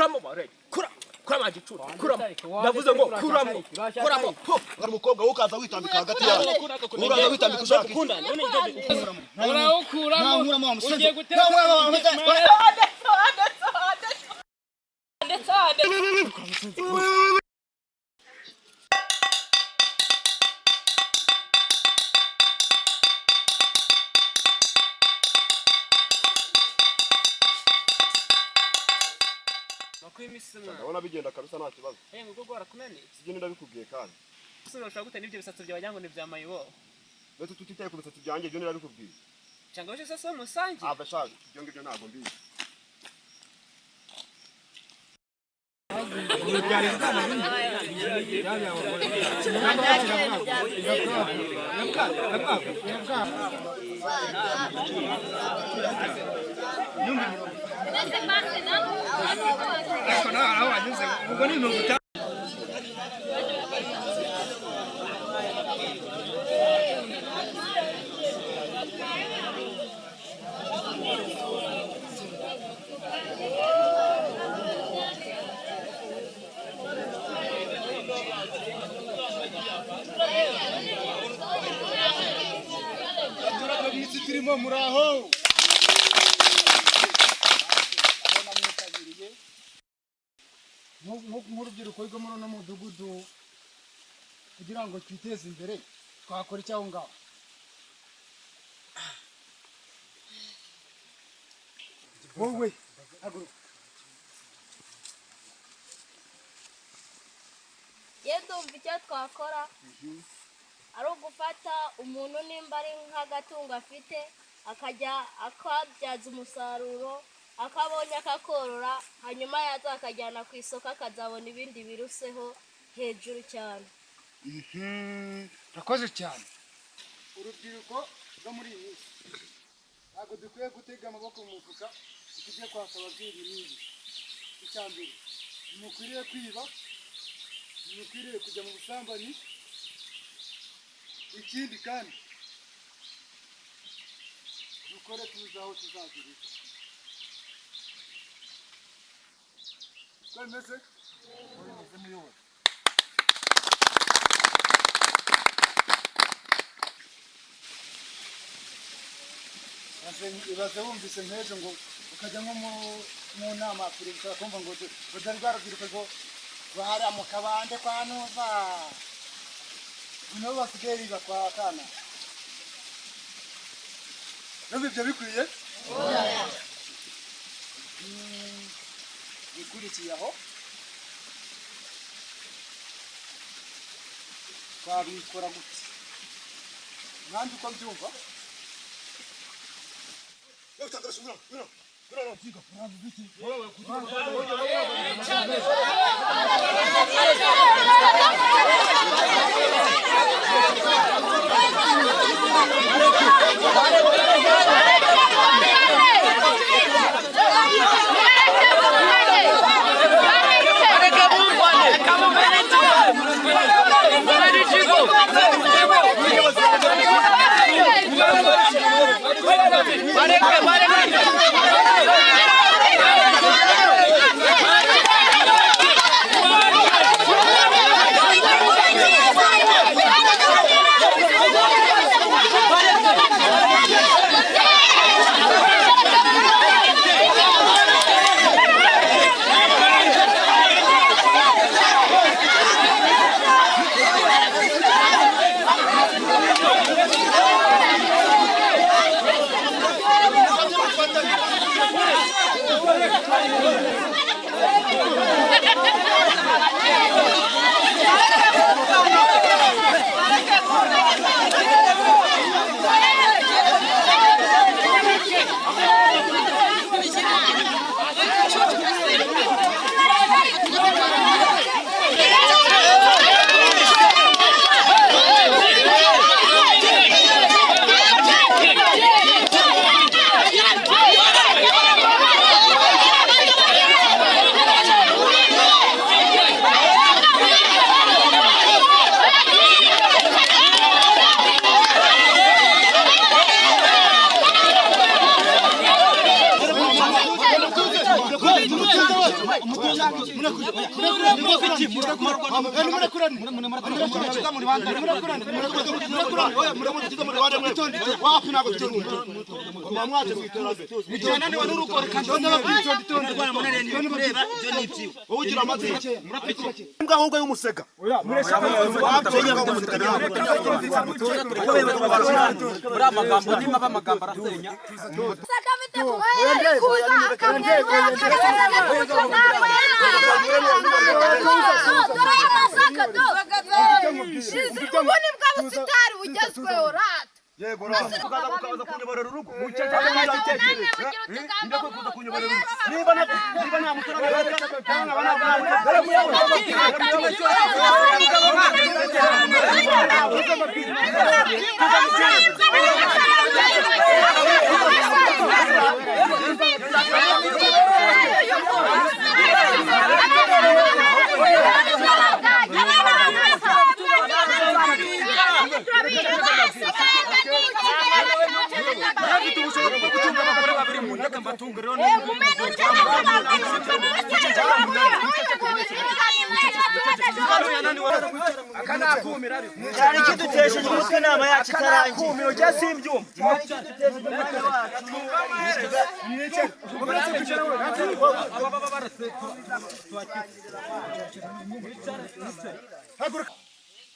kuramo bare kurama gicucu kuramo ndavuze ngo kuramo ari umukobwa ukaza witambika hagati yawe uraza witambika ushaka uraukuramo ugiye gutera ndabona bigenda kabisa nta kibazo ngo gora kunani sije ndabikubwiye kandi ushobora gute n'ibyo bisatsi byawe yango n'ibya mayibo beto tutitaye ku bisatsi byanjye byo ndabikubwiye cyangwa se sasa musangi abashaka ibyo ngibyo ntago mbizi turimo muraho nk'urubyiruko rwo muri uno mudugudu kugira ngo twiteze imbere twakora icyo aho ngaho wowe ndumva icyo twakora ari ugufata umuntu nimba ari nk'agatungo afite akajya akabyaza umusaruro akabonye akakorora hanyuma yaza akajyana ku isoko akazabona ibindi biruseho hejuru cyane. Urakoze cyane. Urubyiruko rwo muri iyi minsi ntabwo dukwiye gutega amaboko mu mufuka tujye kwaka ababyeyi n'ibi. Icya mbere mukwiriye kwiba, mukwiriye kujya mu busambanyi. Ikindi kandi dukore tuzi aho tuzagera. Twemeze muyobora. Ibaze wumvise nk'ejo ngo ukajya nko mu nama perezida kumva ngo dore rwa rubyiruko rwo bahariya mu kabande kwa Nova nibo basigaye biga kwa Kana. Numva ibyo bikwiye? Bikurikiye aho twabikora gute? Nandi uko mbyumva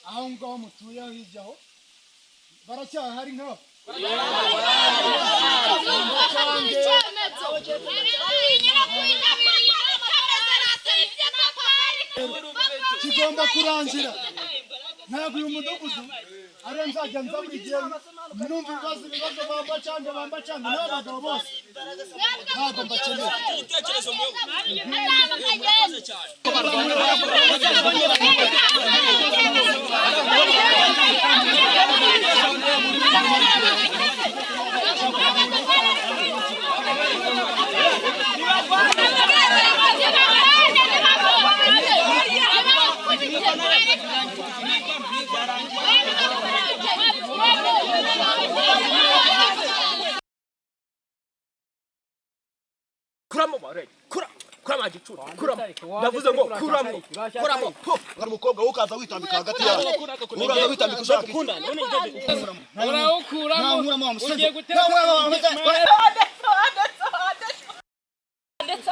aho ngaho mutuye hirya aho baracyahari nk'abo kigomba kurangira ntabwo uyu mudugudu ari nzajya nza buri gihe numva ibibazo bambacanga n'abagabo bose ntabwo mbakeneye kuramo bare kurama gicuri kuramo ndavuze ngo kuramo po ngari umukobwa ukaza witambika hagati yawe uraza witambika ushaka urawukuramo ugiye gutera ndetse